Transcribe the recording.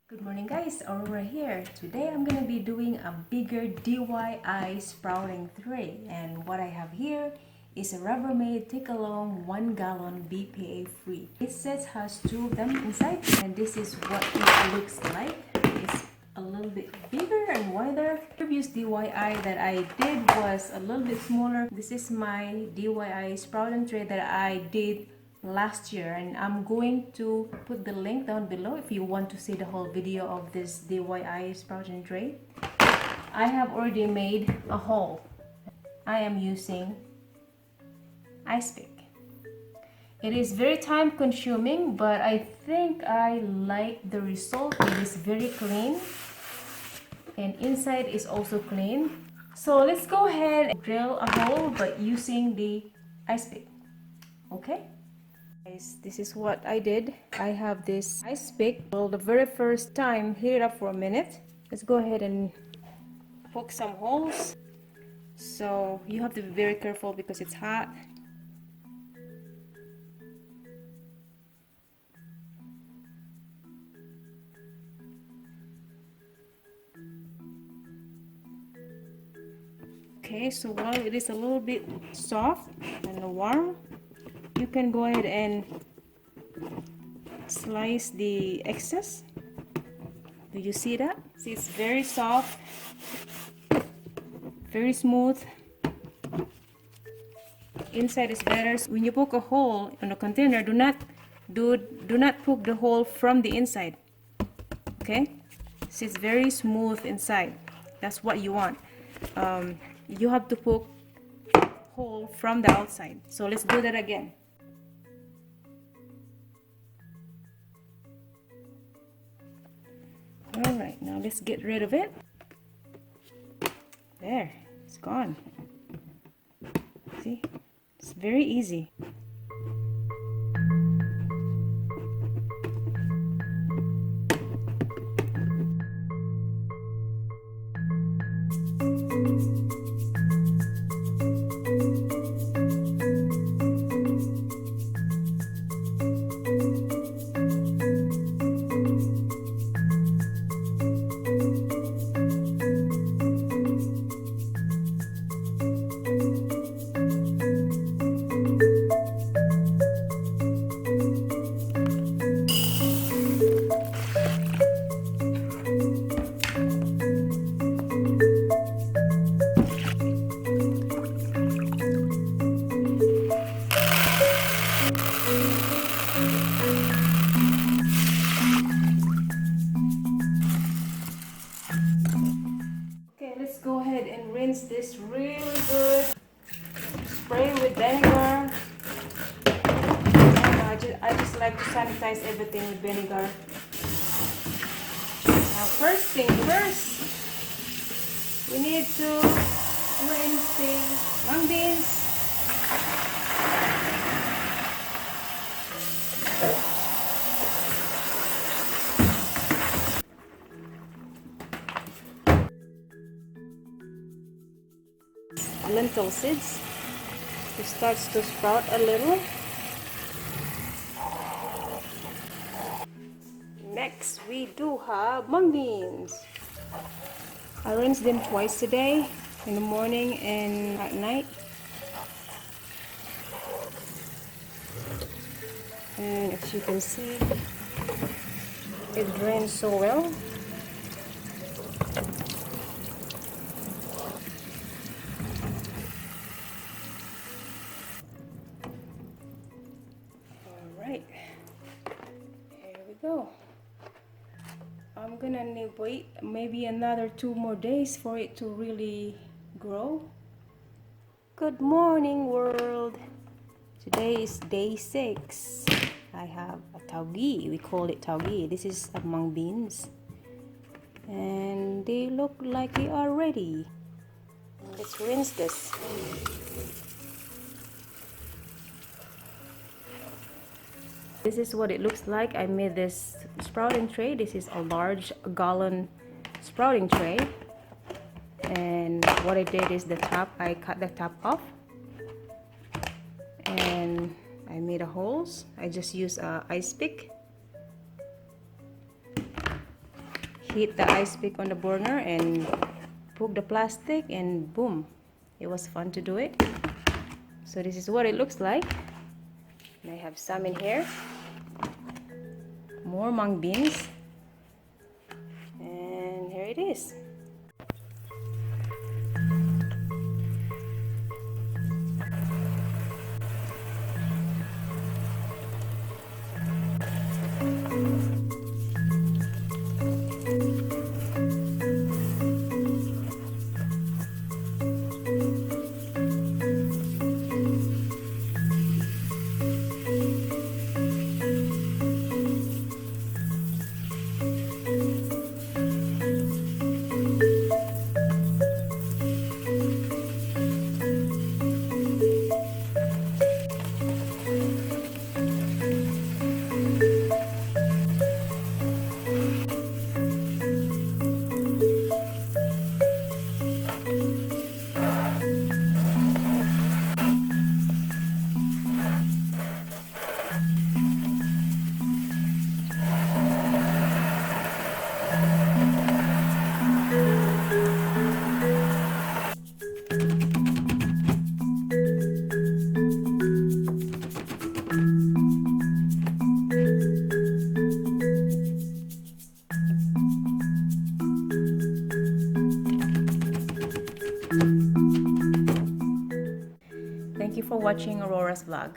Good morning guys, Aurora here. Today I'm going to be doing a bigger DIY sprouting tray, and what I have here is a Rubbermaid take-along 1 gallon BPA free. This set has 2 of them inside, and this is what it looks like. It's a little bit bigger and wider. The previous DIY that I did was a little bit smaller. This is my DIY sprouting tray that I did last year, and I'm going to put the link down below if you want to see the whole video of this DIY sprouting tray. I have already made a hole. I am using ice pick. It is very time consuming, but I think I like the result. It is very clean and inside is also clean. So let's go ahead and drill a hole but using the ice pick. Okay, this is what I did. I have this ice pick. Well, the very first time, heat it up for a minute. Let's go ahead and poke some holes. So you have to be very careful because it's hot. Okay, so while it is a little bit soft and warm, you can go ahead and slice the excess. Do you see that? See, it's very soft, very smooth. Inside is better. When you poke a hole in a container, do not poke the hole from the inside. Okay, see, it's very smooth inside. That's what you want. You have to poke hole from the outside. So let's do that again. Alright, now let's get rid of it. There, it's gone. See, it's very easy. Let's go ahead and rinse this really good. Spray with vinegar. I just like to sanitize everything with vinegar. Now, first thing first, we need to rinse the mung beans. Lentil seeds. It starts to sprout a little. Next, we do have mung beans. I rinse them twice a day, in the morning and at night. And as you can see, it drains so well. Here we go. I'm gonna wait maybe another 2 more days for it to really grow. Good morning, world. Today is day 6. I have a taugi. We call it taugi. This is mung beans, and they look like they are ready. Let's rinse this. This is what it looks like. I made this sprouting tray. This is a large gallon sprouting tray, and what I did is the top, I cut the top off and I made a holes. I just use a ice pick heat the ice pick on the burner and poke the plastic, and boom, it was fun to do it. So this is what it looks like. And I have some in here, more mung beans, and here it is. Thank you for watching Aurora's vlog.